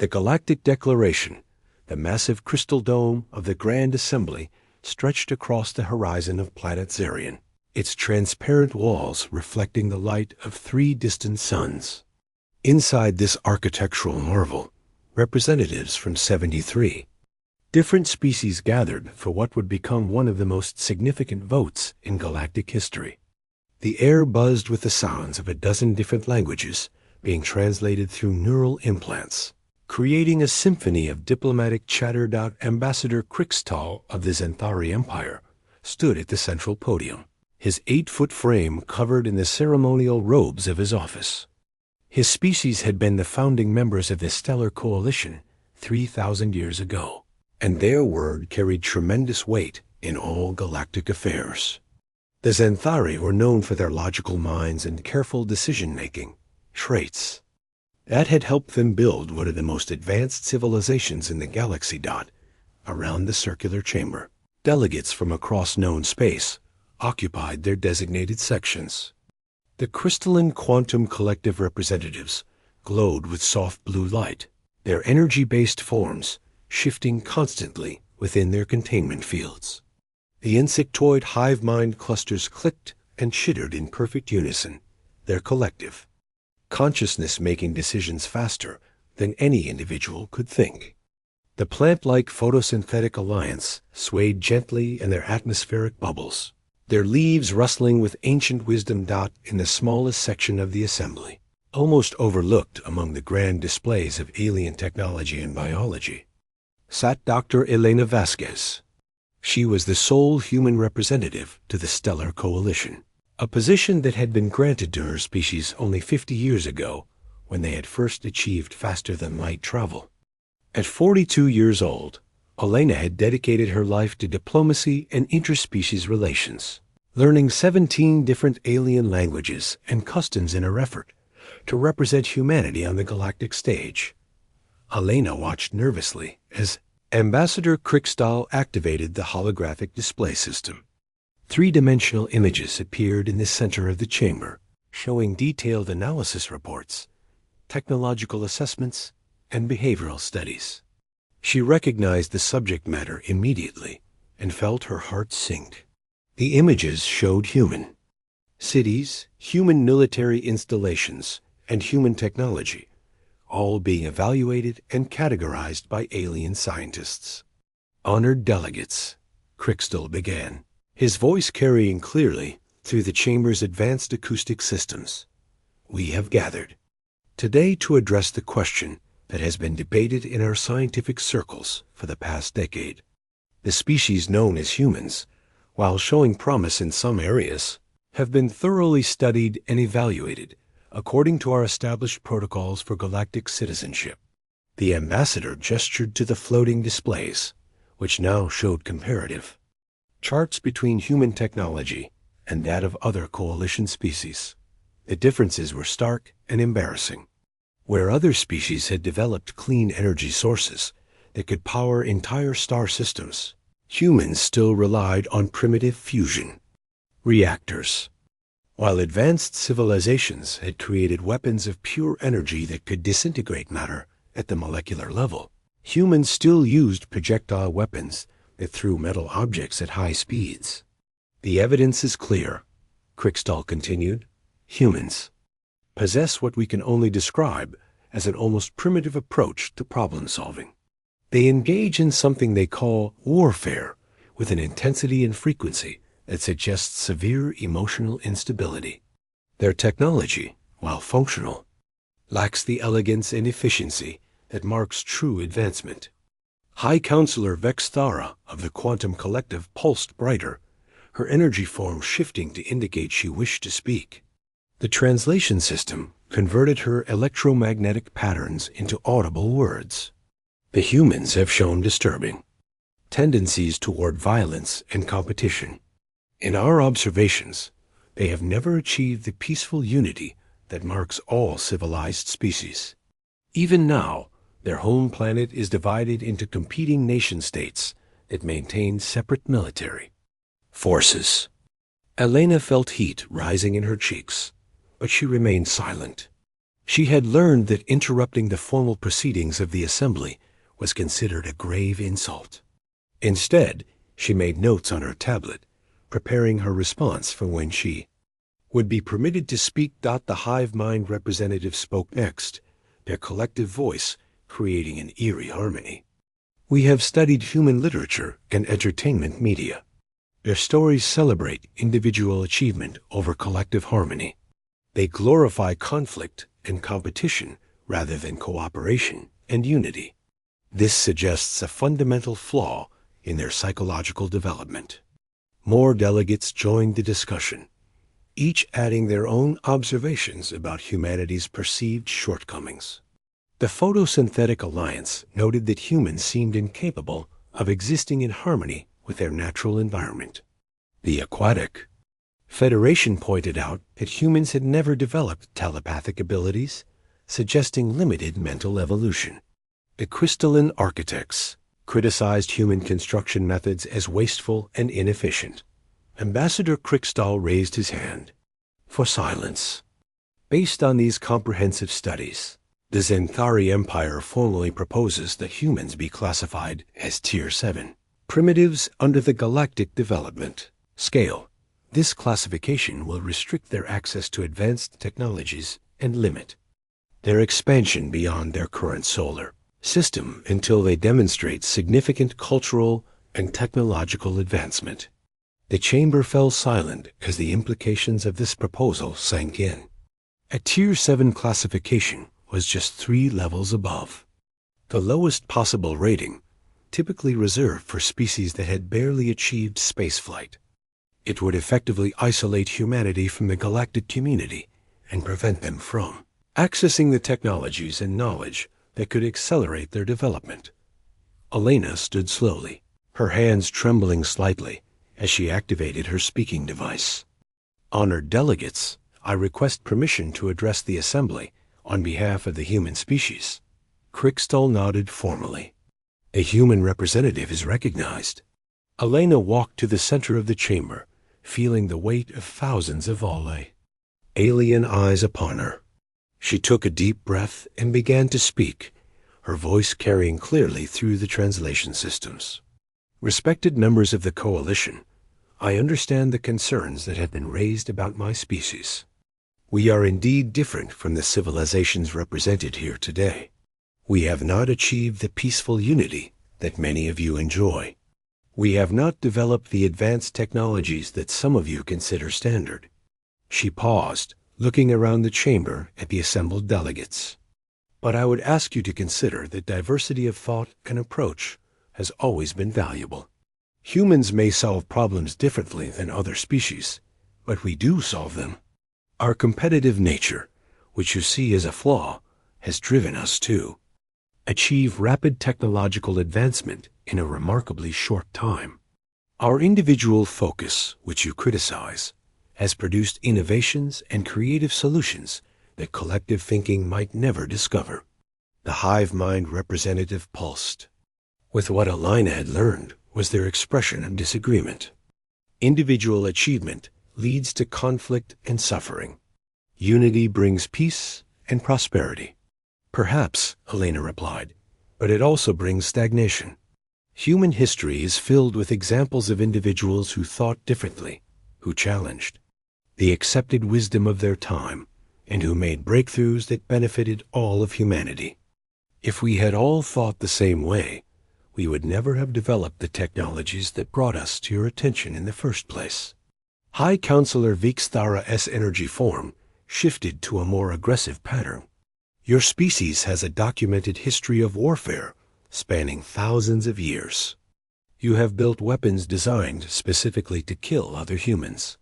The Galactic Declaration, the massive crystal dome of the Grand Assembly, stretched across the horizon of planet Zarian, its transparent walls reflecting the light of 3 distant suns. Inside this architectural marvel, representatives from 73 different species gathered for what would become one of the most significant votes in galactic history. The air buzzed with the sounds of a dozen different languages being translated through neural implants, creating a symphony of diplomatic chatter. Ambassador Krixtal of the Xanthari Empire stood at the central podium, his 8-foot frame covered in the ceremonial robes of his office. His species had been the founding members of the Stellar Coalition 3,000 years ago, and their word carried tremendous weight in all galactic affairs. The Xanthari were known for their logical minds and careful decision-making traits that had helped them build one of the most advanced civilizations in the galaxy. Around the circular chamber, delegates from across known space occupied their designated sections. The crystalline quantum collective representatives glowed with soft blue light, their energy-based forms shifting constantly within their containment fields. The insectoid hive mind clusters clicked and chittered in perfect unison, their collective consciousness making decisions faster than any individual could think. The plant-like photosynthetic alliance swayed gently in their atmospheric bubbles, their leaves rustling with ancient wisdom. In the smallest section of the assembly, almost overlooked among the grand displays of alien technology and biology, sat Dr. Elena Vasquez. She was the sole human representative to the Stellar Coalition, a position that had been granted to her species only 50 years ago when they had first achieved faster-than-light travel. At 42 years old, Elena had dedicated her life to diplomacy and interspecies relations, learning 17 different alien languages and customs in her effort to represent humanity on the galactic stage. Elena watched nervously as Ambassador Krixtal activated the holographic display system. 3-dimensional images appeared in the center of the chamber, showing detailed analysis reports, technological assessments, and behavioral studies. She recognized the subject matter immediately and felt her heart sink. The images showed human cities, human military installations, and human technology, all being evaluated and categorized by alien scientists. Honored delegates, Krixtal began, his voice carrying clearly through the chamber's advanced acoustic systems. We have gathered today to address the question that has been debated in our scientific circles for the past decade. The species known as humans, while showing promise in some areas, have been thoroughly studied and evaluated according to our established protocols for galactic citizenship. The ambassador gestured to the floating displays, which now showed comparative charts between human technology and that of other coalition species. The differences were stark and embarrassing. Where other species had developed clean energy sources that could power entire star systems, humans still relied on primitive fusion reactors. While advanced civilizations had created weapons of pure energy that could disintegrate matter at the molecular level, humans still used projectile weapons that threw metal objects at high speeds. The evidence is clear, Krixtal continued. Humans possess what we can only describe as an almost primitive approach to problem solving. They engage in something they call warfare with an intensity and frequency that suggests severe emotional instability. Their technology, while functional, lacks the elegance and efficiency that marks true advancement. High Counselor Vexthara of the Quantum Collective pulsed brighter, her energy form shifting to indicate she wished to speak. The translation system converted her electromagnetic patterns into audible words. The humans have shown disturbing tendencies toward violence and competition. In our observations, they have never achieved the peaceful unity that marks all civilized species. Even now, their home planet is divided into competing nation-states that maintain separate military forces. Elena felt heat rising in her cheeks, but she remained silent. She had learned that interrupting the formal proceedings of the assembly was considered a grave insult. Instead, she made notes on her tablet, preparing her response for when she would be permitted to speak. The hive mind representative spoke next, their collective voice creating an eerie harmony. We have studied human literature and entertainment media. Their stories celebrate individual achievement over collective harmony. They glorify conflict and competition rather than cooperation and unity. This suggests a fundamental flaw in their psychological development. More delegates joined the discussion, each adding their own observations about humanity's perceived shortcomings. The Photosynthetic Alliance noted that humans seemed incapable of existing in harmony with their natural environment. The Aquatic Federation pointed out that humans had never developed telepathic abilities, suggesting limited mental evolution. The Crystalline Architects criticized human construction methods as wasteful and inefficient. Ambassador Krickstall raised his hand for silence. Based on these comprehensive studies, the Zenthari Empire formally proposes that humans be classified as Tier 7, primitives under the Galactic Development Scale. This classification will restrict their access to advanced technologies and limit their expansion beyond their current solar system until they demonstrate significant cultural and technological advancement. The chamber fell silent as the implications of this proposal sank in. A Tier 7 classification was just 3 levels above the lowest possible rating, typically reserved for species that had barely achieved spaceflight. It would effectively isolate humanity from the galactic community and prevent them from accessing the technologies and knowledge that could accelerate their development. Elena stood slowly, her hands trembling slightly as she activated her speaking device. Honored delegates, I request permission to address the assembly on behalf of the human species. Krickstall nodded formally. A human representative is recognized. Elena walked to the center of the chamber, feeling the weight of thousands of alien eyes upon her. She took a deep breath and began to speak, her voice carrying clearly through the translation systems. Respected members of the coalition, I understand the concerns that have been raised about my species. We are indeed different from the civilizations represented here today. We have not achieved the peaceful unity that many of you enjoy. We have not developed the advanced technologies that some of you consider standard. She paused, looking around the chamber at the assembled delegates. But I would ask you to consider that diversity of thought and approach has always been valuable. Humans may solve problems differently than other species, but we do solve them. Our competitive nature, which you see as a flaw, has driven us to achieve rapid technological advancement in a remarkably short time. Our individual focus, which you criticize, has produced innovations and creative solutions that collective thinking might never discover. The hive mind representative pulsed. With what Elena had learned was their expression of disagreement. Individual achievement leads to conflict and suffering. Unity brings peace and prosperity. Perhaps, Elena replied, but it also brings stagnation. Human history is filled with examples of individuals who thought differently, who challenged the accepted wisdom of their time, and who made breakthroughs that benefited all of humanity. If we had all thought the same way, we would never have developed the technologies that brought us to your attention in the first place. High Counselor Vikstara's energy form shifted to a more aggressive pattern. Your species has a documented history of warfare spanning thousands of years. You have built weapons designed specifically to kill other humans.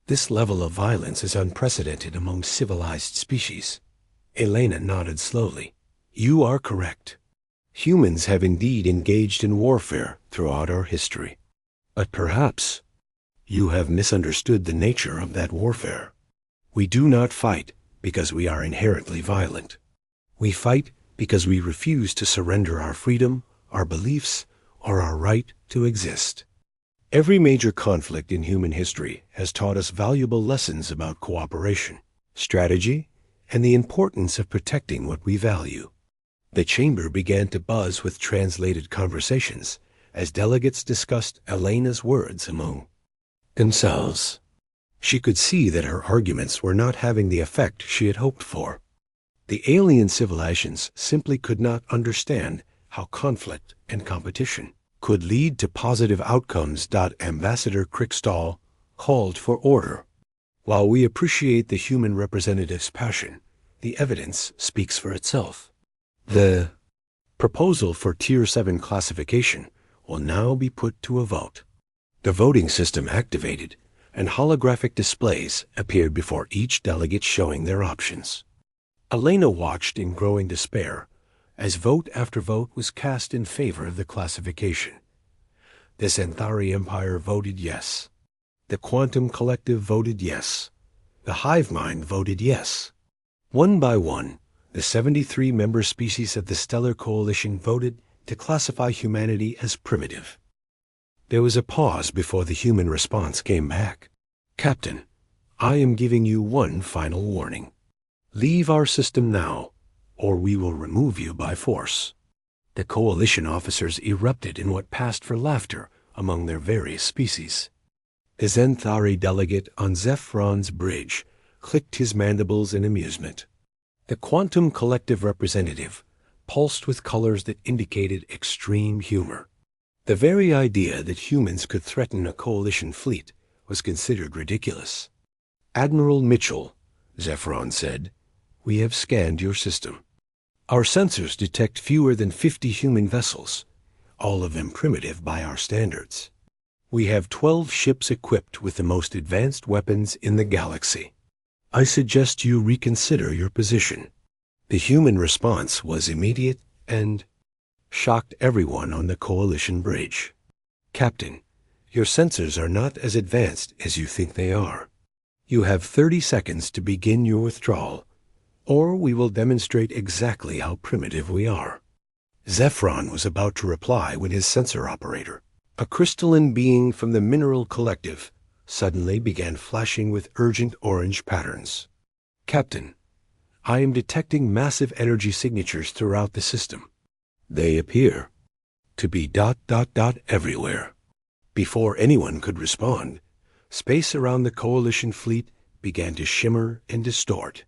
This level of violence is unprecedented among civilized species. Elena nodded slowly. You are correct. Humans have indeed engaged in warfare throughout our history. But perhaps you have misunderstood the nature of that warfare. We do not fight because we are inherently violent. We fight because we refuse to surrender our freedom, our beliefs, or our right to exist. Every major conflict in human history has taught us valuable lessons about cooperation, strategy, and the importance of protecting what we value. The chamber began to buzz with translated conversations as delegates discussed Elena's words among themselves. She could see that her arguments were not having the effect she had hoped for. The alien civilizations simply could not understand how conflict and competition could lead to positive outcomes. Ambassador Crickstall called for order. While we appreciate the human representative's passion, the evidence speaks for itself. The proposal for Tier 7 classification will now be put to a vote. The voting system activated, and holographic displays appeared before each delegate showing their options. Elena watched in growing despair as vote after vote was cast in favor of the classification. The Xanthari Empire voted yes. The Quantum Collective voted yes. The Hive Mind voted yes. One by one, the 73 member species of the Stellar Coalition voted to classify humanity as primitive. There was a pause before the human response came back. Captain, I am giving you one final warning. Leave our system now, or we will remove you by force. The Coalition officers erupted in what passed for laughter among their various species. The Xanthari delegate on Zephron's bridge clicked his mandibles in amusement. The Quantum Collective representative pulsed with colors that indicated extreme humor. The very idea that humans could threaten a Coalition fleet was considered ridiculous. Admiral Mitchell, Zephron said, we have scanned your system. Our sensors detect fewer than 50 human vessels, all of them primitive by our standards. We have 12 ships equipped with the most advanced weapons in the galaxy. I suggest you reconsider your position. The human response was immediate and shocked everyone on the Coalition bridge. Captain, your sensors are not as advanced as you think they are. You have 30 seconds to begin your withdrawal, or we will demonstrate exactly how primitive we are. Zephron was about to reply when his sensor operator, a crystalline being from the Mineral Collective, suddenly began flashing with urgent orange patterns. Captain, I am detecting massive energy signatures throughout the system. They appear to be ... everywhere. Before anyone could respond, space around the Coalition fleet began to shimmer and distort.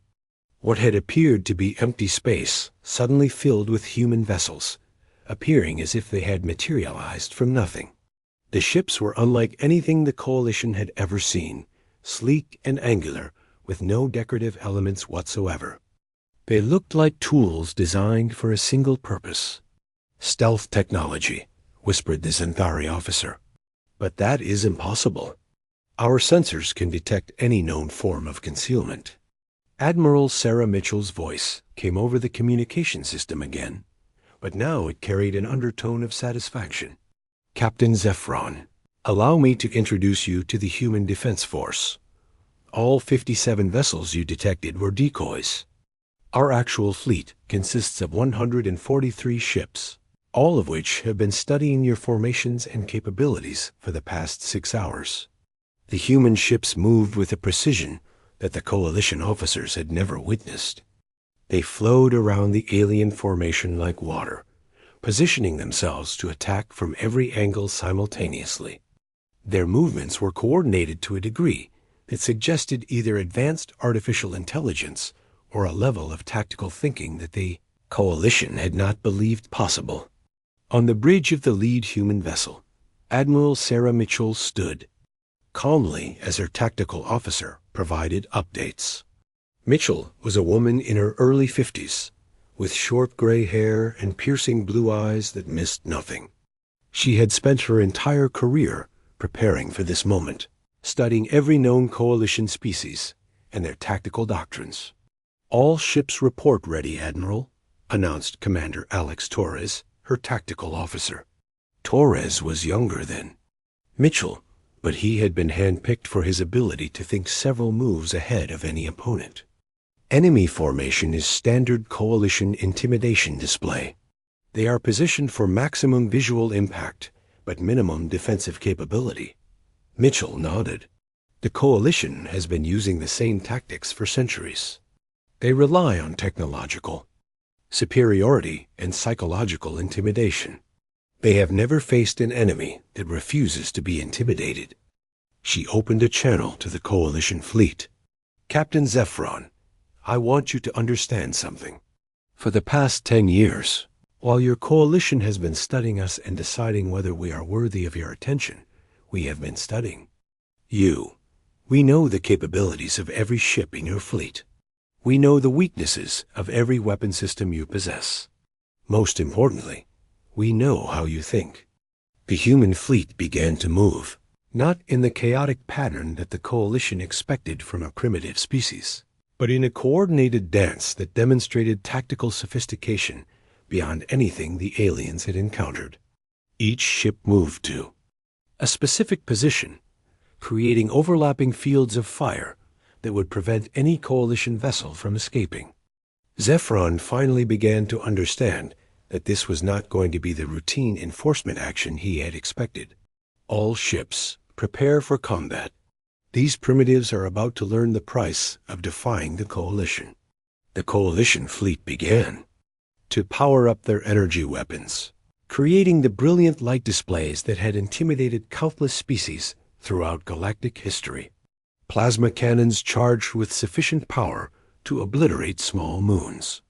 What had appeared to be empty space suddenly filled with human vessels, appearing as if they had materialized from nothing. The ships were unlike anything the Coalition had ever seen, sleek and angular, with no decorative elements whatsoever. They looked like tools designed for a single purpose. Stealth technology, whispered the Xanthari officer. But that is impossible. Our sensors can detect any known form of concealment. Admiral Sarah Mitchell's voice came over the communication system again, but now it carried an undertone of satisfaction. Captain Zephron, allow me to introduce you to the Human Defense Force. All 57 vessels you detected were decoys. Our actual fleet consists of 143 ships, all of which have been studying your formations and capabilities for the past 6 hours. The human ships moved with a precision that the Coalition officers had never witnessed. They flowed around the alien formation like water, positioning themselves to attack from every angle simultaneously. Their movements were coordinated to a degree that suggested either advanced artificial intelligence or a level of tactical thinking that the Coalition had not believed possible. On the bridge of the lead human vessel, Admiral Sarah Mitchell stood, calmly as her tactical officer provided updates. Mitchell was a woman in her early 50s, with short gray hair and piercing blue eyes that missed nothing. She had spent her entire career preparing for this moment, studying every known Coalition species and their tactical doctrines. All ships report ready, Admiral, announced Commander Alex Torres, her tactical officer. Torres was younger than Mitchell, but he had been handpicked for his ability to think several moves ahead of any opponent. Enemy formation is standard Coalition intimidation display. They are positioned for maximum visual impact, but minimum defensive capability. Mitchell nodded. The Coalition has been using the same tactics for centuries. They rely on technological superiority and psychological intimidation. They have never faced an enemy that refuses to be intimidated. She opened a channel to the Coalition fleet. Captain Zephron, I want you to understand something. For the past 10 years, while your Coalition has been studying us and deciding whether we are worthy of your attention, we have been studying you. We know the capabilities of every ship in your fleet. We know the weaknesses of every weapon system you possess. Most importantly, we know how you think. The human fleet began to move, not in the chaotic pattern that the Coalition expected from a primitive species, but in a coordinated dance that demonstrated tactical sophistication beyond anything the aliens had encountered. Each ship moved to a specific position, creating overlapping fields of fire that would prevent any Coalition vessel from escaping. Zephron finally began to understand that this was not going to be the routine enforcement action he had expected. All ships, prepare for combat. These primitives are about to learn the price of defying the Coalition. The Coalition fleet began to power up their energy weapons, creating the brilliant light displays that had intimidated countless species throughout galactic history. Plasma cannons charged with sufficient power to obliterate small moons.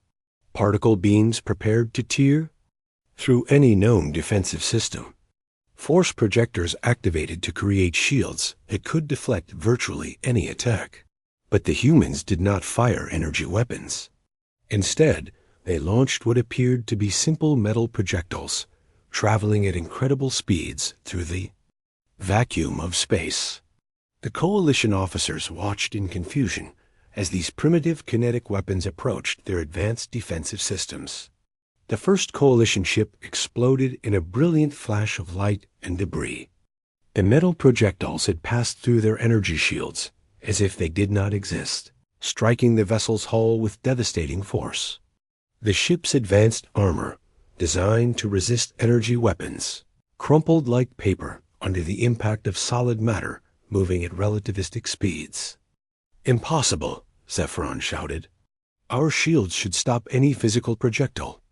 Particle beams prepared to tear through any known defensive system. Force projectors activated to create shields that could deflect virtually any attack. But the humans did not fire energy weapons. Instead, they launched what appeared to be simple metal projectiles, traveling at incredible speeds through the vacuum of space. The Coalition officers watched in confusion as these primitive kinetic weapons approached their advanced defensive systems. The first Coalition ship exploded in a brilliant flash of light and debris. The metal projectiles had passed through their energy shields as if they did not exist, striking the vessel's hull with devastating force. The ship's advanced armor, designed to resist energy weapons, crumpled like paper under the impact of solid matter moving at relativistic speeds. "Impossible," Zephron shouted. "Our shields should stop any physical projectile."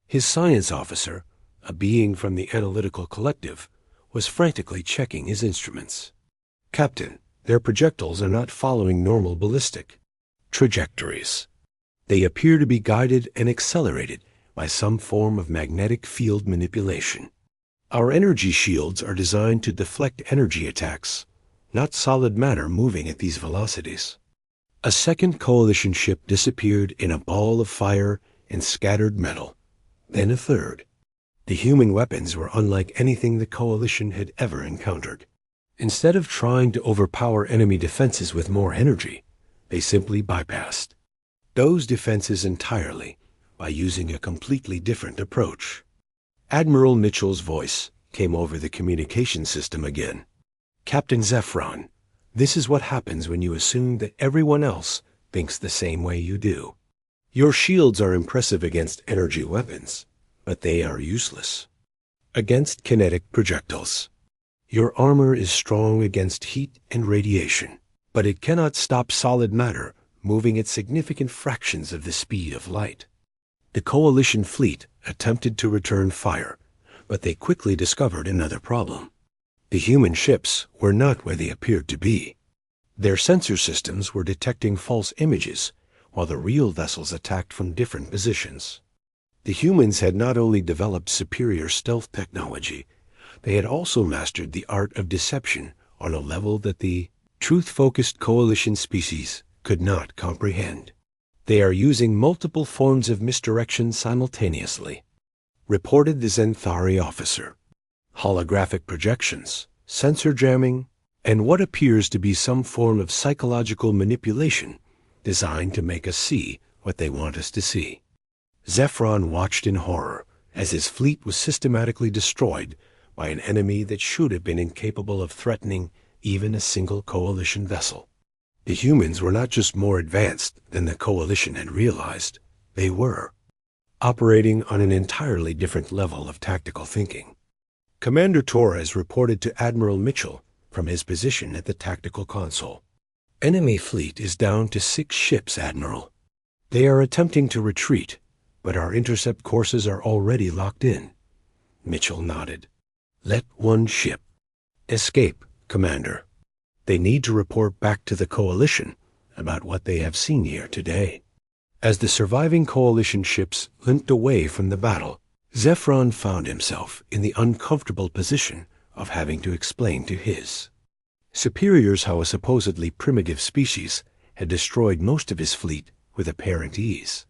His science officer, a being from the analytical collective, was frantically checking his instruments. "Captain, their projectiles are not following normal ballistic trajectories. They appear to be guided and accelerated by some form of magnetic field manipulation. Our energy shields are designed to deflect energy attacks, not solid matter moving at these velocities." A second Coalition ship disappeared in a ball of fire and scattered metal. Then a third. The human weapons were unlike anything the Coalition had ever encountered. Instead of trying to overpower enemy defenses with more energy, they simply bypassed those defenses entirely by using a completely different approach. Admiral Mitchell's voice came over the communication system again. "Captain Zephron, this is what happens when you assume that everyone else thinks the same way you do. Your shields are impressive against energy weapons, but they are useless against kinetic projectiles. Your armor is strong against heat and radiation, but it cannot stop solid matter moving at significant fractions of the speed of light." The Coalition fleet attempted to return fire, but they quickly discovered another problem. The human ships were not where they appeared to be. Their sensor systems were detecting false images, while the real vessels attacked from different positions. The humans had not only developed superior stealth technology, they had also mastered the art of deception on a level that the truth-focused Coalition species could not comprehend. "They are using multiple forms of misdirection simultaneously," reported the Zenthari officer. "Holographic projections, sensor jamming, and what appears to be some form of psychological manipulation designed to make us see what they want us to see." Zephron watched in horror as his fleet was systematically destroyed by an enemy that should have been incapable of threatening even a single Coalition vessel. The humans were not just more advanced than the Coalition had realized. They were operating on an entirely different level of tactical thinking. Commander Torres reported to Admiral Mitchell from his position at the tactical console. "Enemy fleet is down to 6 ships, Admiral. They are attempting to retreat, but our intercept courses are already locked in. Mitchell nodded. Let one ship escape, Commander. They need to report back to the Coalition about what they have seen here today. As the surviving Coalition ships limped away from the battle, Zephron found himself in the uncomfortable position of having to explain to his superiors how a supposedly primitive species had destroyed most of his fleet with apparent ease.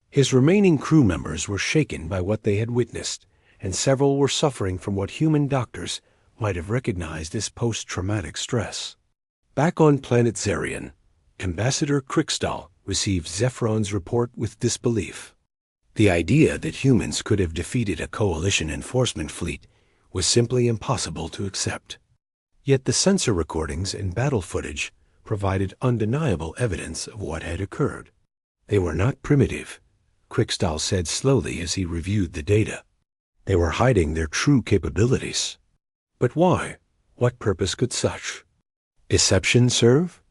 His remaining crew members were shaken by what they had witnessed, and several were suffering from what human doctors might have recognized as post-traumatic stress. Back on planet Zarian, Ambassador Krikstal received Zephron's report with disbelief. The idea that humans could have defeated a Coalition enforcement fleet was simply impossible to accept. Yet the sensor recordings and battle footage provided undeniable evidence of what had occurred. They were not primitive, Krikstal said slowly as he reviewed the data. They were hiding their true capabilities. But why? What purpose could such deception serve?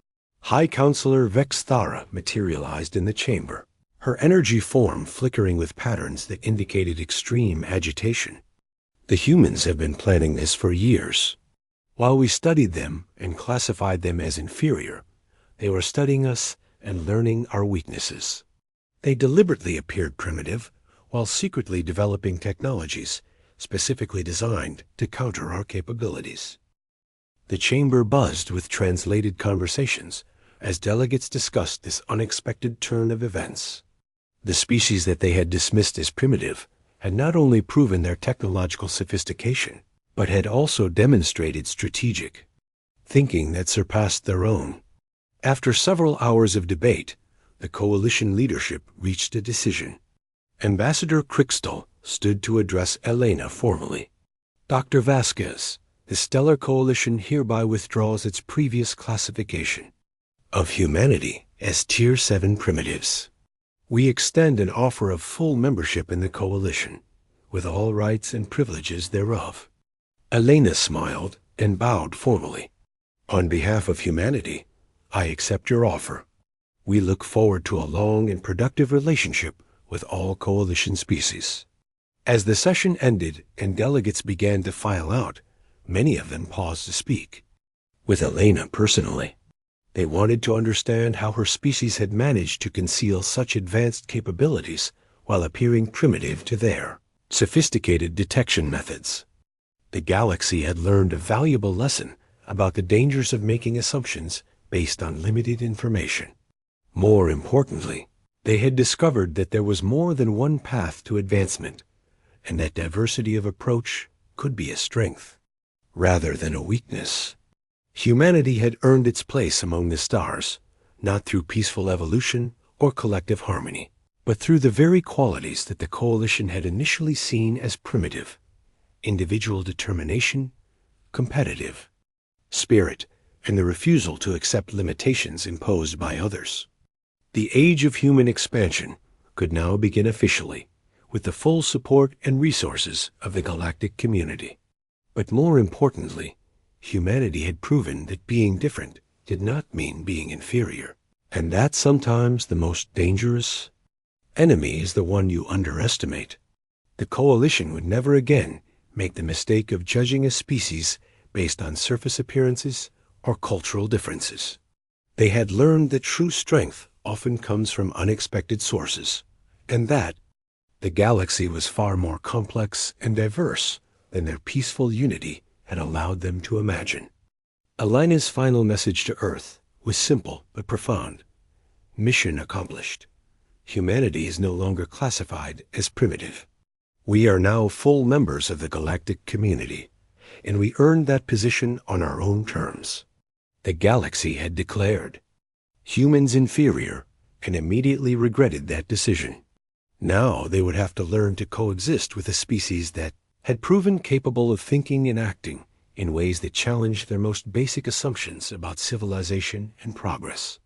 High Counselor Vexthara materialized in the chamber, her energy form flickering with patterns that indicated extreme agitation. The humans have been planning this for years. While we studied them and classified them as inferior, they were studying us and learning our weaknesses. They deliberately appeared primitive while secretly developing technologies specifically designed to counter our capabilities. The chamber buzzed with translated conversations as delegates discussed this unexpected turn of events. The species that they had dismissed as primitive had not only proven their technological sophistication, but had also demonstrated strategic thinking that surpassed their own. After several hours of debate, the Coalition leadership reached a decision. Ambassador Krikstal stood to address Elena formally. Dr. Vasquez, the Stellar Coalition hereby withdraws its previous classification of humanity as Tier 7 primitives. We extend an offer of full membership in the Coalition, with all rights and privileges thereof. Elena smiled and bowed formally. On behalf of humanity, I accept your offer. We look forward to a long and productive relationship with all Coalition species. As the session ended and delegates began to file out, many of them paused to speak. With Elena personally, they wanted to understand how her species had managed to conceal such advanced capabilities while appearing primitive to their sophisticated detection methods. The galaxy had learned a valuable lesson about the dangers of making assumptions based on limited information. More importantly, they had discovered that there was more than one path to advancement, and that diversity of approach could be a strength, rather than a weakness. Humanity had earned its place among the stars, not through peaceful evolution or collective harmony, but through the very qualities that the Coalition had initially seen as primitive: individual determination, competitive spirit, and the refusal to accept limitations imposed by others. The age of human expansion could now begin officially, with the full support and resources of the galactic community. But more importantly, humanity had proven that being different did not mean being inferior, and that sometimes the most dangerous enemy is the one you underestimate. The Coalition would never again make the mistake of judging a species based on surface appearances or cultural differences. They had learned that true strength often comes from unexpected sources, and that the galaxy was far more complex and diverse than their peaceful unity had allowed them to imagine. Elena's final message to Earth was simple but profound. Mission accomplished. Humanity is no longer classified as primitive. We are now full members of the galactic community, and we earned that position on our own terms. The galaxy had declared humans inferior and immediately regretted that decision. Now they would have to learn to coexist with a species that had proven capable of thinking and acting in ways that challenged their most basic assumptions about civilization and progress.